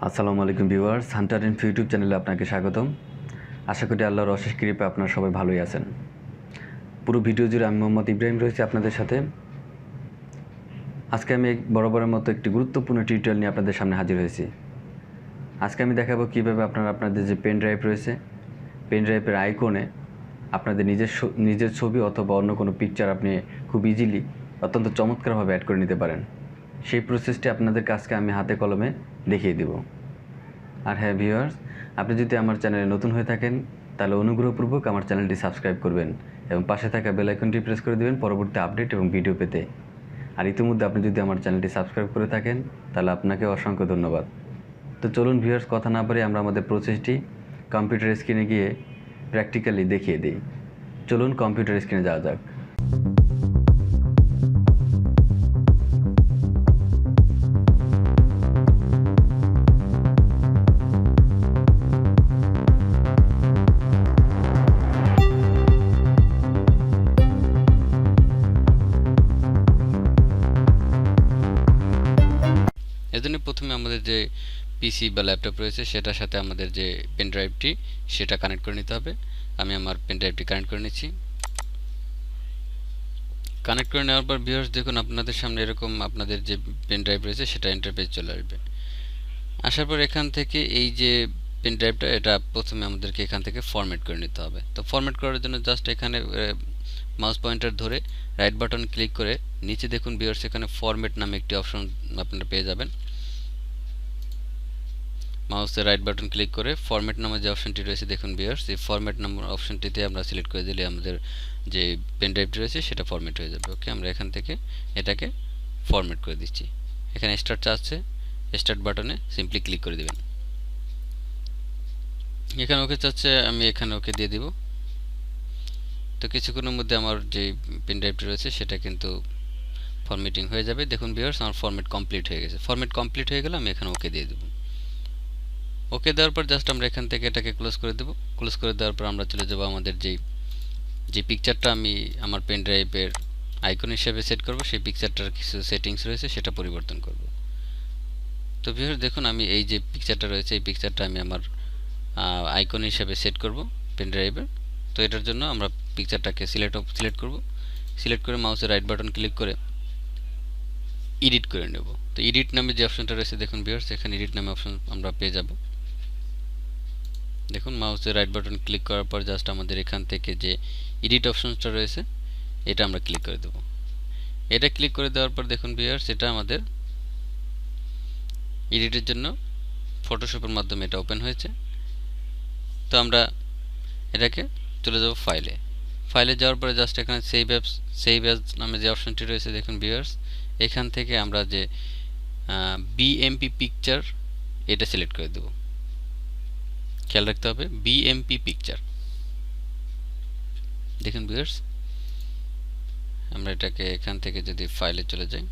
আসসালামু আলাইকুম viewers, Hunter info YouTube চ্যানেলে আপনাকে স্বাগতম। আশা করি আল্লাহর অশেষ কৃপায় আপনারা সবাই ভালোই আছেন। পুরো ভিডিও জুড়ে আমি মোহাম্মদ ইব্রাহিম রয়েছি আপনাদের সাথে। আজকে আমি বরাবরের মতো একটি গুরুত্বপূর্ণ টিউটোরিয়াল নিয়ে আপনাদের সামনে হাজির হয়েছি। আজকে আমি দেখাবো কীভাবে আপনারা আপনাদের যে পেন ড্রাইভ রয়েছে, পেন ড্রাইভের আইকনে আপনাদের নিজের ছবি অথবা অন্য কোনো পিকচার আপনি খুব ইজিলি অত্যন্ত চমৎকারভাবে অ্যাড করে নিতে পারেন। সেই প্রসেসটি আপনাদেরকে আজকে আমি হাতে কলমে দেখিয়ে দেব। আর হ্যাঁ ভিউয়ার্স, আপনি যদি আমার চ্যানেলে নতুন হয়ে থাকেন তাহলে অনুগ্রহপূর্বক আমার চ্যানেলটি সাবস্ক্রাইব করবেন এবং পাশে থাকা বেল আইকনটি প্রেস করে দেবেন পরবর্তী আপডেট এবং ভিডিও পেতে। আর ইতিমধ্যে আপনি যদি আমার চ্যানেলটি সাবস্ক্রাইব করে থাকেন তাহলে আপনাকে অসংখ্য ধন্যবাদ। তো চলুন ভিউয়ার্স, কথা না বলে আমরা আমাদের প্রসেসটি কম্পিউটার স্ক্রিনে গিয়ে প্র্যাকটিক্যালি দেখিয়ে দিই। চলুন কম্পিউটার স্ক্রিনে যাওয়া যাক। এজন্য প্রথমে আমাদের যে পিসি বা ল্যাপটপ রয়েছে সেটার সাথে আমাদের যে পেন ড্রাইভটি সেটা কানেক্ট করে নিতে হবে। আমি আমার পেন ড্রাইভটি কানেক্ট করে নিচ্ছি। কানেক্ট করে নেওয়ার পর ভিউয়ার্স দেখুন আপনাদের সামনে এরকম আপনাদের যে পেন ড্রাইভ রয়েছে সেটা ইন্টারফেস চলে আসবে। আসার পর এখান থেকে এই যে পেন ড্রাইভটা এটা প্রথমে আমাদেরকে এখান থেকে ফরম্যাট করে নিতে হবে। তো ফরম্যাট করার জন্য জাস্ট এখানে মাউস পয়েন্টার ধরে রাইট বাটন ক্লিক করে নিচে দেখুন ভিউয়ার্স এখানে ফরম্যাট নামে একটি অপশন আপনারা পেয়ে যাবেন। মাউসের রাইট বাটন ক্লিক করে ফরম্যাট নামে যে অপশনটি রয়েছে দেখুন ভিউয়ার্স, এই ফরম্যাট নামের অপশনটিতে আমরা সিলেক্ট করে দিলে আমাদের যে পেন ড্রাইভটি রয়েছে সেটা ফরম্যাট হয়ে যাবে। ওকে, আমরা এখান থেকে এটাকে ফরম্যাট করে দিচ্ছি। এখানে স্টার্ট চাচ্ছে, স্টার্ট বাটনে সিম্পলি ক্লিক করে দিবেন। এখানে ওকে চাচ্ছে, আমি এখানে ওকে দিয়ে দিব। তো কিছুক্ষণের মধ্যে আমার যে পেন ড্রাইভটি রয়েছে সেটা কিন্তু ফরম্যাটিং হয়ে যাবে। দেখুন ভিউয়ার্স আমার ফরম্যাট কমপ্লিট হয়ে গেছে। ফরম্যাট কমপ্লিট হয়ে গেলে আমি এখানে ওকে দিয়ে দেব। ওকে দেওয়ার পর জাস্ট আমরা এখান থেকে এটাকে ক্লোজ করে দেব। ক্লোজ করে দেওয়ার পর আমরা চলে যাব আমাদের যে পিকচারটা আমি আমার পেন ড্রাইভের আইকন হিসেবে সেট করব, সেই পিকচারটার কিছু সেটিংস রয়েছে সেটা পরিবর্তন করব। তো ভিউয়ার্স দেখুন আমি এই যে পিকচারটা রয়েছে এই পিকচারটা আমি আমার আইকন হিসেবে সেট করব পেন ড্রাইভের। তো এটার জন্য আমরা পিকচারটাকে সিলেক্ট করব। সিলেক্ট করে মাউসের রাইট বাটন ক্লিক করে এডিট করে নেব। তো এডিট নামে যে অপশনটা রয়েছে দেখুন ভিউয়ার্স, এখানে এডিট নামে অপশন আমরা পেয়ে যাব। দেখুন মাউসের রাইট বাটন ক্লিক করার পর জাস্ট আমাদের এখান থেকে যে এডিট অপশনটা রয়েছে এটা আমরা ক্লিক করে দেব। এটা ক্লিক করে দেওয়ার পর দেখুন ভিউয়ার্স এটা আমাদের এডিটের জন্য ফটোশপের মাধ্যমে এটা ওপেন হয়েছে। তো আমরা এটাকে চলে যাব ফাইলে যাওয়ার পরে জাস্ট এখানে সেভ অ্যাজ নামে যে অপশনটি রয়েছে দেখুন ভিউয়ার্স, এখান থেকে আমরা যে বিএমপি পিকচার এটা সিলেক্ট করে দেব। খেয়াল রাখতে হবে বিএমপি পিকচার। দেখুন ভিউয়ার্স আমরা এটাকে এখান থেকে যদি ফাইলে চলে যাই,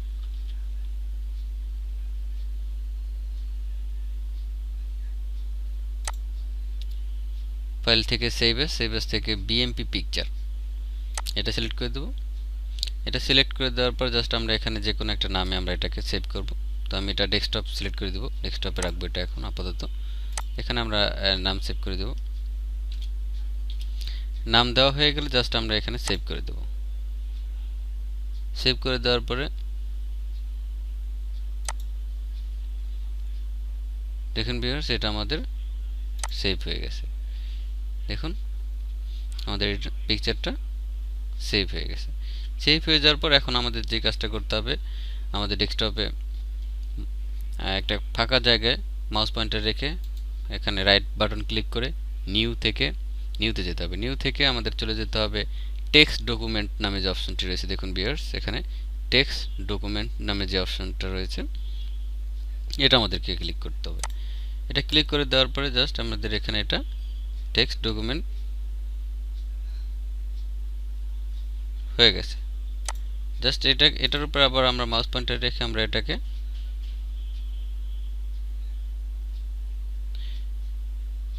ফাইল থেকে সেভ এস থেকে বিএমপি পিকচার এটা সিলেক্ট করে দেব। এটা সিলেক্ট করে দেওয়ার পর জাস্ট আমরা এখানে যে কোনো একটা নামে আমরা এটাকে সেভ করব। তো আমি এটা ডেস্কটপ সিলেক্ট করে দেব, ডেস্কটপে রাখবো এটা এখন আপাতত। এখানে আমরা নাম সেভ করে দেব। নাম দেওয়া হয়ে গেলে জাস্ট আমরা এখানে সেভ করে দেব। সেভ করে দেওয়ার পরে দেখুন ভিউয়ার্স এটা আমাদের সেভ হয়ে গেছে। দেখুন আমাদের পিকচারটা সেভ হয়ে গেছে। সেভ হয়ে যাওয়ার পর এখন আমাদের যে কাজটা করতে হবে, আমাদের ডেস্কটপে একটা ফাঁকা জায়গায় মাউস পয়েন্টার রেখে এখানে রাইট বাটন ক্লিক করে নিউতে যেতে হবে। নিউ থেকে আমাদের চলে যেতে হবে টেক্সট ডকুমেন্ট নামে যে অপশনটি রয়েছে দেখুন ভিউয়ার্স, এখানে টেক্সট ডকুমেন্ট নামে যে অপশনটা রয়েছে এটা আমাদেরকে ক্লিক করতে হবে। এটা ক্লিক করে দেওয়ার পরে জাস্ট আমাদের এখানে এটা টেক্সট ডকুমেন্ট হয়ে গেছে। জাস্ট এটার উপর আবার আমরা মাউস পয়েন্টার রেখে আমরা এটাকে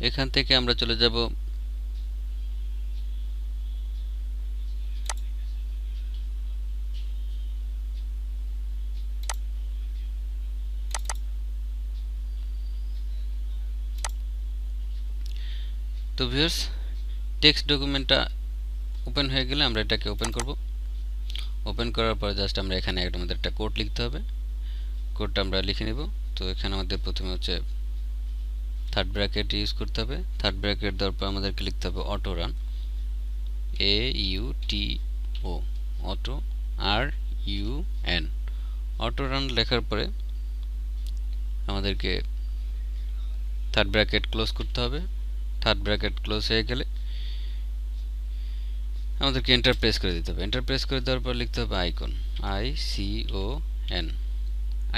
এখান থেকে আমরা চলে যাব তো ভিউয়ার্স টেক্সট ডকুমেন্টটা ওপেন হয়ে গেলে আমরা এটাকে ওপেন করব। ওপেন করার পর জাস্ট আমরা এখানে আমাদের একটা কোড লিখতে হবে। কোডটা আমরা লিখে নেব। তো এখানে আমাদের প্রথমে হচ্ছে থার্ড ব্র্যাকেট ইউজ করতে হবে। থার্ড ব্র্যাকেট দেওয়ার পর আমাদেরকে লিখতে হবে auto run, AUTO, auto RUN। Auto run লেখার পরে আমাদেরকে থার্ড ব্র্যাকেট ক্লোজ করতে হবে। থার্ড ব্র্যাকেট ক্লোজ হয়ে গেলে আমাদেরকে এন্টার প্রেস করে দিতে হবে। এন্টার প্রেস করে দেওয়ার পর লিখতে হবে আইকন, ICON।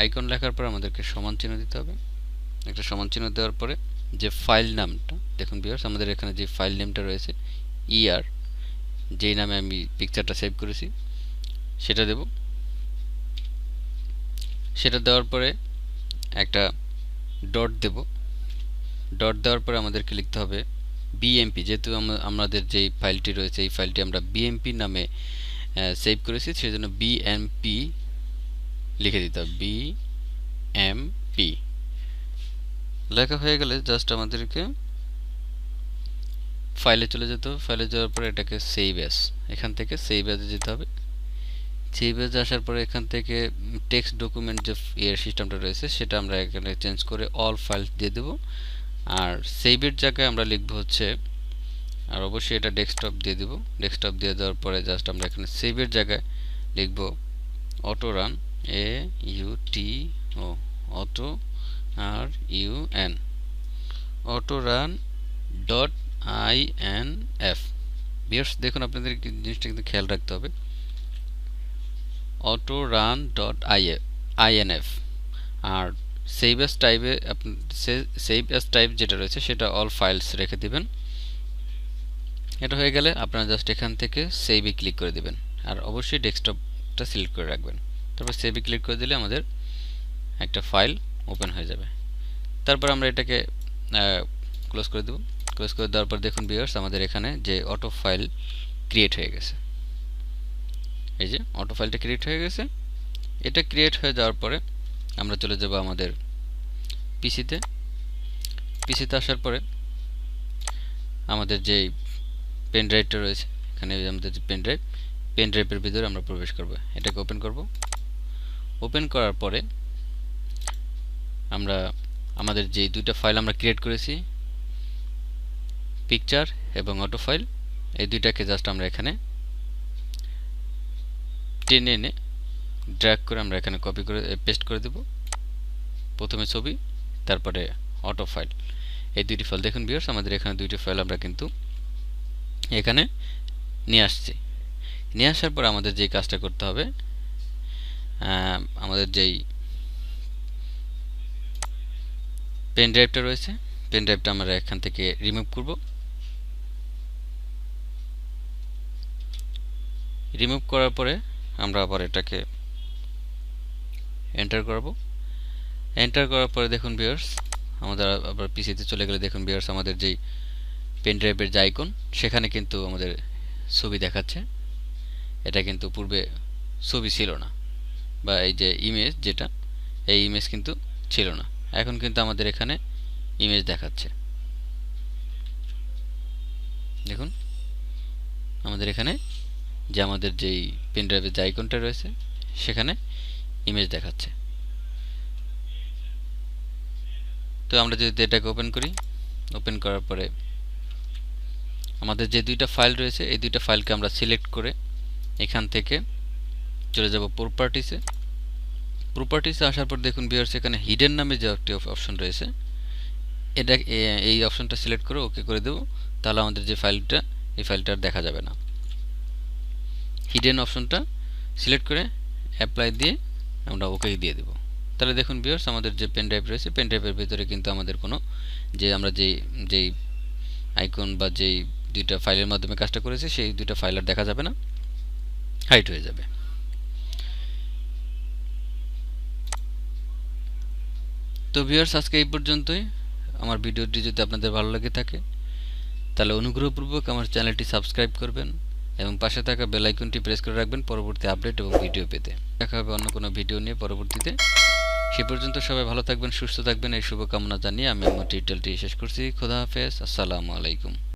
আইকন লেখার পর আমাদেরকে সমান চিহ্ন দিতে হবে। একটা সমান চিহ্ন দেওয়ার পরে যে ফাইল নামটা দেখুন ভিউয়ার্স, আমাদের এখানে যে ফাইল নেমটা রয়েছে ER, যেই নামে আমি পিকচারটা সেভ করেছি সেটা দেব। সেটা দেওয়ার পরে একটা ডট দেব। ডট দেওয়ার পরে আমাদেরকে লিখতে হবে BMP, যেহেতু আমাদের যেই ফাইলটি রয়েছে এই ফাইলটি আমরা BMP নামে সেভ করেছি, সেজন্য BMP লিখে দিতে হবে। BMP লেখা হয়ে গেলে জাস্ট আমাদেরকে ফাইলে চলে যেতে হবে। ফাইলে যাওয়ার পরে এটাকে সেভ অ্যাজ, এখান থেকে সেভ অ্যাজে যেতে হবে। সেভ অ্যাজে আসার পরে এখান থেকে টেক্সট ডকুমেন্ট যে সিস্টেমটা রয়েছে সেটা আমরা এখানে চেঞ্জ করে অল ফাইলস দিয়ে দেব। আর সেভের জায়গায় আমরা লিখব হচ্ছে, আর অবশ্যই এটা ডেস্কটপ দিয়ে দেব। ডেস্কটপ দিয়ে দেওয়ার পরে জাস্ট আমরা এখানে সেভের জায়গায় লিখব auto run, AUTO, auto RUN, auto run .INF। Viewers দেখুন, আপনাদের জিনিসটা কিন্তু খেয়াল রাখতে হবে। Auto run .INF। আর সেভ অ্যাজ টাইপে সেভ অ্যাজ টাইপ যেটা রয়েছে সেটা অল ফাইলস রেখে দিবেন। এটা হয়ে গেলে আপনারা জাস্ট এখান থেকে সেভে ক্লিক করে দিবেন, আর অবশ্যই ডেস্কটপটা সিলেক্ট করে রাখবেন। তারপর সেভে ক্লিক করে দিলে আমাদের একটা ফাইল ওপেন হয়ে যাবে। তারপর আমরা এটাকে ক্লোজ করে দেব। ক্লোজ করে দেওয়ার পর দেখুন ভিউয়ার্স, আমাদের এখানে যে অটো ফাইল ক্রিয়েট হয়ে গেছে। এই যে অটো ফাইলটা ক্রিয়েট হয়ে গেছে। এটা ক্রিয়েট হয়ে যাওয়ার পরে আমরা চলে যাব আমাদের পিসিতে। পিসিতে আসার পরে আমাদের যে পেন ড্রাইভটা রয়েছে, এখানে আমাদের যে পেন ড্রাইভের ভিতরে আমরা প্রবেশ করব। এটাকে ওপেন করব। ওপেন করার পরে আমরা আমাদের যে দুইটা ফাইল আমরা ক্রিয়েট করেছি, পিকচার এবং অটো ফাইল, এই দুইটাকে জাস্ট আমরা এখানে টেনে এনে ড্র্যাগ করে আমরা এখানে কপি করে পেস্ট করে দেব। প্রথমে ছবি, তারপরে অটো ফাইল, এই দুইটি ফাইল দেখুন ভিউয়ার্স, আমাদের এখানে দুইটি ফাইল আমরা কিন্তু এখানে নিয়ে আসছি। নিয়ে আসার পর আমাদের যেই কাজটা করতে হবে, আমাদের যেই পেন ড্রাইভটা রয়েছে, পেন ড্রাইভটা আমরা এখান থেকে রিমুভ করব। রিমুভ করার পরে আমরা আবার এটাকে এন্টার করব। এন্টার করার পরে দেখুন ভিউয়ার্স, আমাদের আবার পিসিতে চলে গেলে দেখুন ভিউয়ার্স, আমাদের যেই পেন ড্রাইভের যে আইকন সেখানে কিন্তু আমাদের ছবি দেখাচ্ছে। এটা কিন্তু পূর্বে ছবি ছিল না, বা এই যে ইমেজ যেটা, এই ইমেজ কিন্তু ছিল না। এখন কিন্তু আমাদের এখানে ইমেজ দেখাচ্ছে। দেখুন আমাদের এখানে যে আমাদের যেই পেন ড্রাইভের যে আইকনটা রয়েছে সেখানে ইমেজ দেখাচ্ছে। তো আমরা যদি এটাকে ওপেন করি, ওপেন করার পরে আমাদের যে দুইটা ফাইল রয়েছে এই দুইটা ফাইলকে আমরা সিলেক্ট করে এখান থেকে চলে যাব প্রপার্টিসে। প্রপার্টিসে আসার পর দেখুন ভিউয়ার্স, এখানে হিডেন নামে যে একটি অপশন রয়েছে, এটা এই অপশনটা সিলেক্ট করে ওকে করে দেব। তাহলে আমাদের যে ফাইলটা, এই ফাইলটা আর দেখা যাবে না। হিডেন অপশনটা সিলেক্ট করে অ্যাপ্লাই দিয়ে আমরা ওকে দিয়ে দেব। তাহলে দেখুন ভিউয়ার্স, আমাদের যে পেন ড্রাইভ রয়েছে, পেন ড্রাইভের ভিতরে কিন্তু আমাদের কোনো যে আমরা যেই আইকন বা যেই দুইটা ফাইলের মাধ্যমে কাজটা করেছি সেই দুইটা ফাইল আর দেখা যাবে না, হাইড হয়ে যাবে। তো ভিউয়ার্স, আজকে এই পর্যন্তই। আমার ভিডিওটি যদি আপনাদের ভালো লাগে থাকে তাহলে অনুগ্রহপূর্বক আমার চ্যানেলটি সাবস্ক্রাইব করবেন এবং পাশে থাকা বেল আইকনটি প্রেস করে রাখবেন পরবর্তী আপডেট এবং ভিডিও পেতে। দেখা হবে অন্য কোনো ভিডিও নিয়ে পরবর্তীতে। সে পর্যন্ত সবাই ভালো থাকবেন, সুস্থ থাকবেন, এই শুভকামনা জানিয়ে আমি আমার টিউটোরিয়ালটি শেষ করছি। খোদা হাফেজ, আসসালামু আলাইকুম।